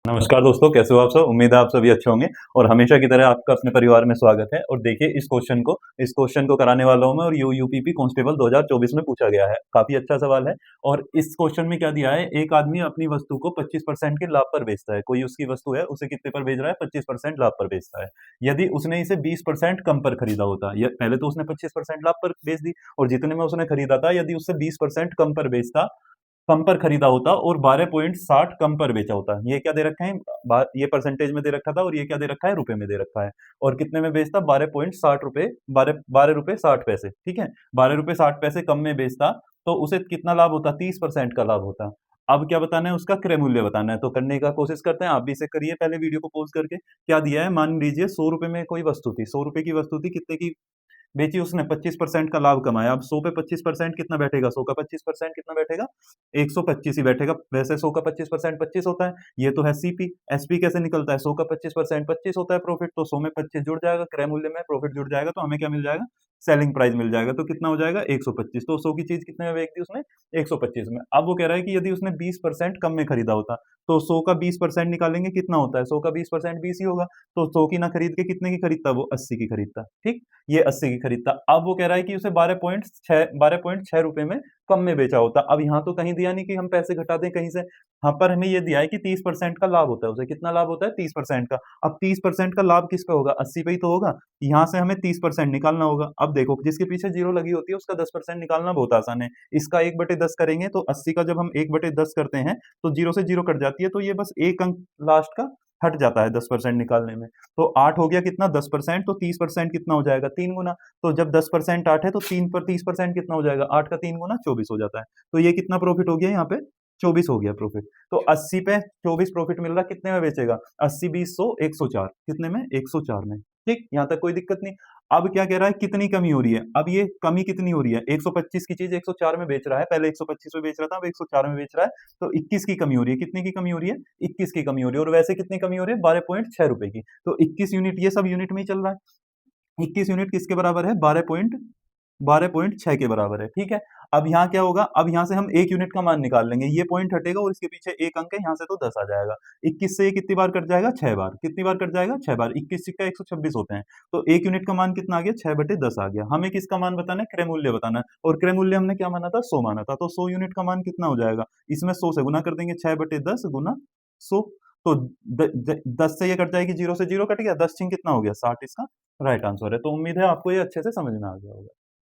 नमस्कार दोस्तों, कैसे हो आप सब? उम्मीद है आप सभी अच्छे होंगे और हमेशा की तरह आपका अपने परिवार में स्वागत है। और देखिए इस क्वेश्चन को कराने वाला हूँ मैं और यूपीपी कांस्टेबल 2024 में पूछा गया है। काफ़ी अच्छा सवाल है और इस क्वेश्चन में क्या दिया है, एक आदमी अपनी वस्तु को 25% के लाभ पर बेचता है। कोई उसकी वस्तु है, उसे कितने पर बेच रहा है? 25% लाभ पर बेचता है। यदि उसने इसे 20% कम पर खरीदा होता, य पहले तो उसने 25% लाभ पर बेच दी और जितने में उसने खरीदा था, यदि उससे 20% कम पर खरीदा होता और 12.60 कम पर बेचा होता। ये क्या दे रखा है? ये परसेंटेज में दे रखा था और ये क्या दे रखा है? रुपए में दे रखा है। और कितने में बेचता? 12.60 रुपए, 12 रुपए 60 पैसे, ठीक है? 12 रुपए 60 पैसे कम में बेचता तो उसे कितना लाभ होता? 30% का लाभ होता। अब क्या बताना है? उसका क्रय मूल्य बताना है। तो करने का कोशिश करते हैं, आप भी इसे करिए पहले वीडियो को पॉज़ करके। क्या दिया है? मान लीजिए ₹100 में कोई वस्तु थी, ₹100 की वस्तु थी, कितने की बेची उसने? 25% का लाभ कमाया। अब 100 पे 25% कितना बैठेगा? 100 का 25% कितना बैठेगा? 125 ही बैठेगा। वैसे 100 का 25% 25 होता है। ये तो है सीपी। एसपी कैसे निकलता है? 100 का 25% 25 होता है प्रॉफिट, तो 100 में 25 जुड़ जाएगा, क्रय मूल्य में प्रॉफिट जुड़ जाएगा, तो हमें क्या मिल जाएगा? सेलिंग प्राइस मिल जाएगा। तो कितना हो जाएगा? 125। तो 100 की चीज़ कितने में बेच दी उसने? 125 में। अब वो कह रहा है कि यदि उसने 20% कम में खरीदा होता, तो 100 का 20% निकालेंगे, कितना होता है? 100 का 20% 20 ही होगा। तो 100 की ना खरीद के कितने की खरीदता? वो 80 की खरीदता। ठीक? ये 80 की खरीदता। अब वो कह रहा है कि उसे 12.6 रुपए में कम में बेचा होता। अब यहाँ तो कहीं दिया नहीं कि हम पैसे घटा दें कहीं से। यहाँ पर हमें ये दिया है कि 30% का लाभ होता है उसे। कितना लाभ होता है? 30% का। अब 30% का लाभ किस पे होगा? 80 पे ही तो होगा। यहाँ से हमें 30% निकालना होगा। अब देखो, जिसके पीछे 0 लगी होती है उसका 10% निकालना बहुत आसान है। इसका 1/10 करेंगे तो 80 का जब हम 1/10 करते हैं तो 0 से 0 कट जाती है, तो ये बस 1 अंक लास्ट का हट जाता है 10% निकालने में। तो 8 हो गया कितना? 10%, तो 30% कितना हो जाएगा? 3 गुना। तो जब 10% 8 है तो 3 पर 30% कितना हो जाएगा? 8 का 3 गुना 24 हो जाता है। तो ये कितना प्रॉफिट हो गया यहाँ पे? 24 हो गया प्रॉफिट। तो 80 पे 24 प्रॉफिट मिल रहा, कितने में बेचेगा? 80, 20, 100, 104। कितने में? 104 में। ठीक? यहाँ तक कोई दिक्कत नहीं। अब क्या कह रहा है? कितनी कमी हो रही है? अब ये कमी कितनी हो रही है? 125 की चीज़ 104 में बेच रहा है, पहले 125 में बेच रहा था, अब 104 में बेच रहा है, तो 21 की कमी हो रही है। कितने की कमी हो रही है? 21 की कमी हो रही है। और वैसे कितनी कमी हो रही है? 12.6 रुपए की। तो 21 यूनिट, ये सब यूनिट में ही चल रहा है। 21 यूनिट किसके बराबर है? 12.6 के बराबर है, ठीक है? अब यहाँ क्या होगा? अब यहाँ से हम 1 यूनिट का मान निकाल लेंगे, ये पॉइंट हटेगा और इसके पीछे 1 अंक है, यहाँ से तो 10 आ जाएगा। 21 से ये कितनी बार कट जाएगा? 6 बार। कितनी बार कट जाएगा? 6 बार। 21 सिक्का 126 होते हैं, तो 1 यूनिट का मान कितना आ गया? 6/10 आ गया। हमें किसका मान बताना है? क्रय मूल्य बताना है, और क्रय मूल्य हमने क्या माना था? 100 माना था, तो 100 यूनिट का मान कितना हो जाएगा? इसमें 100 से गुना कर देंगे, 6/10 गुना 100। तो 10 से ये कट जाएगी, 0 से 0 कट गया, 10 छीन कितना हो गया? 60, इसका राइट आंसर है। तो उम्मीद है आपको ये अच्छे से समझ में आ गया होगा।